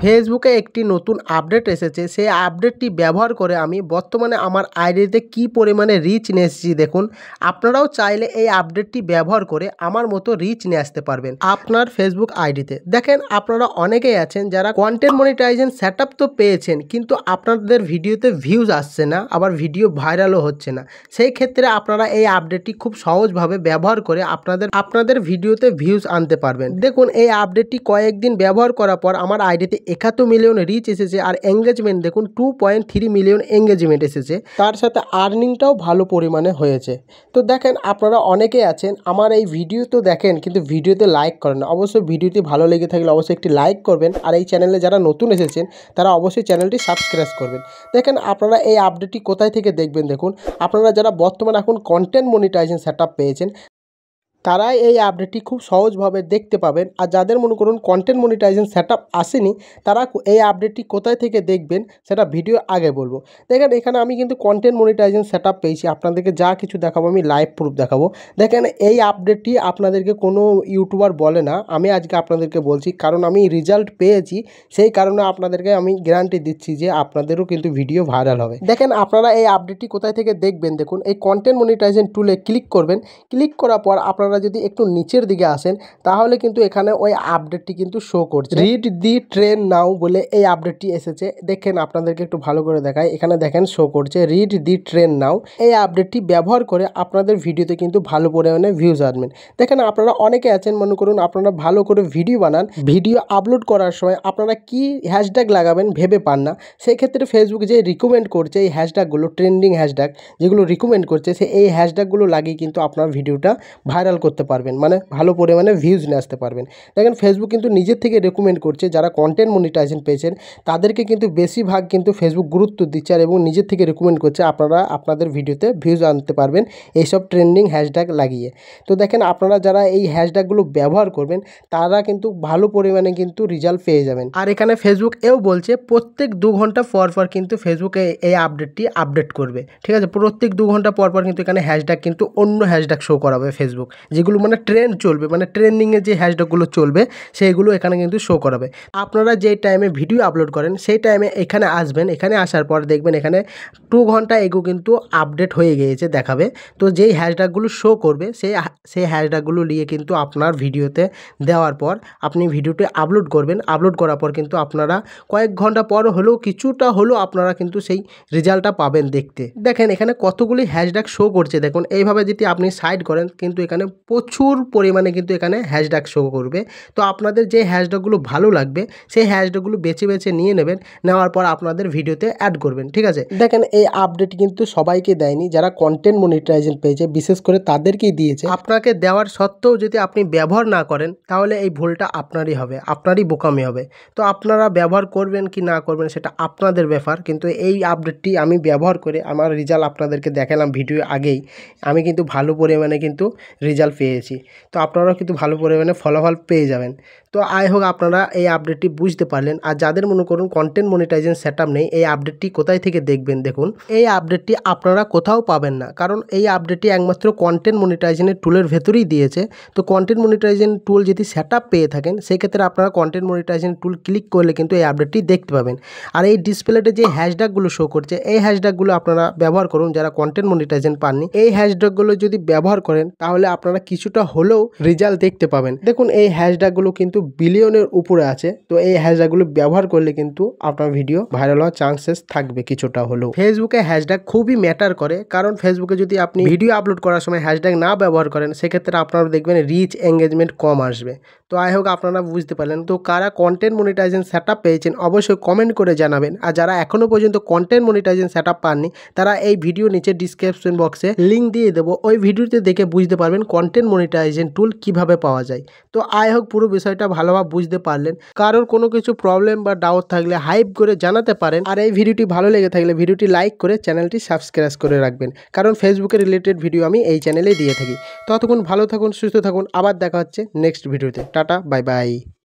ফেসবুকে একটি নতুন আপডেট এসেছে, সেই আপডেটটি ব্যবহার করে আমি বর্তমানে আমার আইডিতে কি পরিমাণে রিচ নিয়ে এসেছি দেখুন। আপনারাও চাইলে এই আপডেটটি ব্যবহার করে আমার মতো রিচ নিয়ে আসতে পারবেন আপনার ফেসবুক আইডিতে। দেখেন, আপনারা অনেকেই আছেন যারা কন্টেন্ট মনিটাইজেশন সেটআপ তো পেয়েছেন, কিন্তু আপনাদের ভিডিওতে ভিউজ আসছে না, আবার ভিডিও ভাইরালও হচ্ছে না। সেই ক্ষেত্রে আপনারা এই আপডেটটি খুব সহজভাবে ব্যবহার করে আপনাদের ভিডিওতে ভিউজ আনতে পারবেন। দেখুন, এই আপডেটটি কয়েকদিন ব্যবহার করার পর আমার আইডিতে 71 মিলিয়ন রিচ এসেছে, আর এঙ্গেজমেন্ট দেখুন 2.3 মিলিয়ন এঙ্গেজমেন্ট এসেছে। তার সাথে আর্নিংটাও ভালো পরিমাণে হয়েছে। তো দেখেন, আপনারা অনেকেই আছেন আমার এই ভিডিও তো দেখেন কিন্তু ভিডিওতে লাইক করেন না। অবশ্যই ভিডিওটি ভালো লেগে থাকলে অবশ্যই একটি লাইক করবেন, আর এই চ্যানেলে যারা নতুন এসেছেন তারা অবশ্যই চ্যানেলটি সাবস্ক্রাইব করবেন। দেখেন, আপনারা এই আপডেটটি কোথায় থেকে দেখবেন দেখুন। আপনারা যারা বর্তমানে এখন কন্টেন্ট মনিটাইজেশন সেটআপ পেয়েছেন তারাই এই আপডেটটি খুব সহজভাবে দেখতে পাবেন। আর যাদের মনে করুন কন্টেন্ট মনিটাইজেশন সেটআপ আসেনি, তারা এই আপডেটটি কোথায় থেকে দেখবেন সেটা ভিডিও আগে বলবো। দেখেন, এখানে আমি কিন্তু কন্টেন্ট মনিটাইজেশন সেটআপ পেয়েছি। আপনাদেরকে যা কিছু দেখাবো আমি লাইভ প্রুফ দেখাবো। দেখেন, এই আপডেটটি আপনাদেরকে কোনো ইউটিউবার বলে না, আমি আজকে আপনাদেরকে বলছি, কারণ আমি রেজাল্ট পেয়েছি। সেই কারণে আপনাদেরকে আমি গ্যারান্টি দিচ্ছি যে আপনাদেরও কিন্তু ভিডিও ভাইরাল হবে। দেখেন, আপনারা এই আপডেটটি কোথায় থেকে দেখবেন দেখুন। এই কন্টেন্ট মনিটাইজেশন টুলে ক্লিক করবেন। ক্লিক করার পর আপনারা যদি একটু নিচের দিকে আসেন তাহলে কিন্তু এখানে ওই আপডেটটি কিন্তু শো করছে। রিড দি ট্রেন নাও বলে এই আপডেটটি এসেছে। দেখেন, আপনাদেরকে একটু ভালো করে দেখায়। এখানে দেখেন শো করছে রিড দি ট্রেন নাও। এই আপডেটটি ব্যবহার করে আপনাদের ভিডিওতে কিন্তু ভালো পরিমাণে ভিউজ আসবেন। দেখেন, আপনারা অনেকে আছেন মনে করুন আপনারা ভালো করে ভিডিও বানান, ভিডিও আপলোড করার সময় আপনারা কি হ্যাশট্যাগ লাগাবেন ভেবে পান না। সেই ক্ষেত্রে ফেসবুক যে রিকমেন্ড করছে এই হ্যাশট্যাগুলো, ট্রেন্ডিং হ্যাশট্যাগ যেগুলো রিকমেন্ড করছে, সে এই হ্যাশট্যাগুলো লাগিয়ে কিন্তু আপনার ভিডিওটা ভাইরাল করতে পারবেন, মানে ভালো পরিমাণে ভিউজ নিয়ে আসতে পারবেন। দেখেন, ফেসবুক কিন্তু নিজের থেকে রেকমেন্ড করছে যারা কন্টেন্ট মনিটাইজেশন পেয়েছেন তাদেরকে কিন্তু বেশিরভাগ কিন্তু ফেসবুক গুরুত্ব দিচ্ছে, আর এবং নিজের থেকে রেকমেন্ড করছে আপনারা আপনাদের ভিডিওতে ভিউজ আনতে পারবেন এইসব ট্রেন্ডিং হ্যাশট্যাগ লাগিয়ে। তো দেখেন, আপনারা যারা এই হ্যাশট্যাগুলো ব্যবহার করবেন তারা কিন্তু ভালো পরিমাণে কিন্তু রেজাল্ট পেয়ে যাবেন। আর এখানে ফেসবুক এও বলছে প্রত্যেক 2 ঘন্টা পর পর কিন্তু ফেসবুকে এই আপডেটটি আপডেট করবে। ঠিক আছে, প্রত্যেক 2 ঘন্টা পর পর কিন্তু এখানে হ্যাশট্যাগ কিন্তু অন্য হ্যাশট্যাগ শো করাবে ফেসবুক, যেগুলো মানে ট্রেন্ড চলবে, মানে ট্রেন্ডিংয়ে যে হ্যাশট্যাগুলো চলবে সেইগুলো এখানে কিন্তু শো করাবে। আপনারা যে টাইমে ভিডিও আপলোড করেন সেই টাইমে এখানে আসবেন। এখানে আসার পর দেখবেন এখানে 2 ঘন্টা এগো কিন্তু আপডেট হয়ে গিয়েছে দেখাবে। তো যেই হ্যাশট্যাগুলো শো করবে সেই হ্যাশট্যাগুলো নিয়ে কিন্তু আপনার ভিডিওতে দেওয়ার পর আপনি ভিডিওটি আপলোড করবেন। আপলোড করার পর কিন্তু আপনারা কয়েক ঘন্টা পর হলেও কিছুটা হলেও আপনারা কিন্তু সেই রেজাল্টটা পাবেন দেখতে। দেখেন, এখানে কতগুলি হ্যাশট্যাগ শো করছে দেখুন। এইভাবে যদি আপনি সাইড করেন কিন্তু এখানে প্রচুর পরিমাণে কিন্তু এখানে হ্যাশট্যাগ শো করবে। তো আপনাদের যে হ্যাশট্যাগুলো ভালো লাগবে সেই হ্যাশট্যাগুলো বেছে বেছে নিয়ে নেবেন, নেওয়ার পর আপনাদের ভিডিওতে অ্যাড করবেন। ঠিক আছে, দেখেন এই আপডেট কিন্তু সবাইকে দেয়নি, যারা কন্টেন্ট মনিটাইজেশন পেয়েছে বিশেষ করে তাদেরকেই দিয়েছে। আপনাকে দেওয়ার সত্ত্বেও যদি আপনি ব্যবহার না করেন তাহলে এই ভুলটা আপনারই হবে, আপনারই বোকামি হবে। তো আপনারা ব্যবহার করবেন কি না করবেন সেটা আপনাদের ব্যাপার, কিন্তু এই আপডেটটি আমি ব্যবহার করে আমার রেজাল্ট আপনাদেরকে দেখালাম ভিডিও আগেই। আমি কিন্তু ভালো পরিমাণে কিন্তু রেজাল্ট পেয়েছি। তো আপনারাও কিন্তু ভালো পরিমাণে ফলাফল পেয়ে যাবেন। তো আই হোক আপনারা এই আপডেটটি বুঝতে পারলেন। আর যাদের মনে করুন কন্টেন্ট মনিটাইজেশন সেটআপ নেই, এই আপডেটটি কোথায় থেকে দেখবেন দেখুন। এই আপডেটটি আপনারা কোথাও পাবেন না, কারণ এই আপডেটটি একমাত্র কন্টেন্ট মনিটাইজেশনের টুলের ভেতরেই দিয়েছে। তো কন্টেন্ট মনিটাইজেশন টুল যদি সেটআপ পেয়ে থাকেন সেক্ষেত্রে আপনারা কন্টেন্ট মনিটাইজেশন টুল ক্লিক করলে কিন্তু এই আপডেটটি দেখতে পাবেন। আর এই ডিসপ্লেতে যে হ্যাশট্যাগুলো শো করছে এই হ্যাশট্যাগুলো আপনারা ব্যবহার করুন যারা কন্টেন্ট মনিটাইজেশন পাননি। এই হ্যাশট্যাগুলো যদি ব্যবহার করেন তাহলে আপনারা কিছুটা হলেও রেজাল্ট দেখতে পাবেন। দেখুন, এই হ্যাশট্যাগুলো কিন্তু বিলিয়নের উপরে আছে। তো এই হ্যাশট্যাগুলো ব্যবহার করলে কিন্তু আপনার ভিডিও ভাইরাল হওয়ার চান্সেস থাকবে কিছুটা হলেও। ফেসবুকে হ্যাশট্যাগ খুবই ম্যাটার করে, কারণ ফেসবুকে যদি আপনি ভিডিও আপলোড করার সময় হ্যাশট্যাগ না ব্যবহার করেন সেক্ষেত্রে আপনারা দেখবেন রিচ এঙ্গেজমেন্ট কম আসবে। তো আই হোক আপনারা বুঝতে পারলেন। তো কারা কন্টেন্ট মনিটাইজেশন সেটআপ পেয়েছেন অবশ্যই কমেন্ট করে জানাবেন। আর যারা এখনও পর্যন্ত কন্টেন্ট মনিটাইজেশন সেটআপ পাননি তারা এই ভিডিও নিচে ডিসক্রিপশন বক্সে লিঙ্ক দিয়ে দেবো, ওই ভিডিওতে দেখে বুঝতে পারবেন কন্টেন্ট মনিটাইজেশন টুল কিভাবে পাওয়া যায়। তো আই হোক পুরো বিষয়টা ভালোভাবে বুঝতে পারলেন। কারোর কোনো কিছু প্রবলেম বা ডাউট থাকলে হাইপ করে জানাতে পারেন। আর এই ভিডিওটি ভালো লেগে থাকলে ভিডিওটি লাইক করে চ্যানেলটি সাবস্ক্রাইব করে রাখবেন, কারণ ফেসবুকের রিলেটেড ভিডিও আমি এই চ্যানেলেই দিয়ে থাকি। ততক্ষণ ভালো থাকুন, সুস্থ থাকুন, আবার দেখা হচ্ছে নেক্সট ভিডিওতে। Tata, bye bye.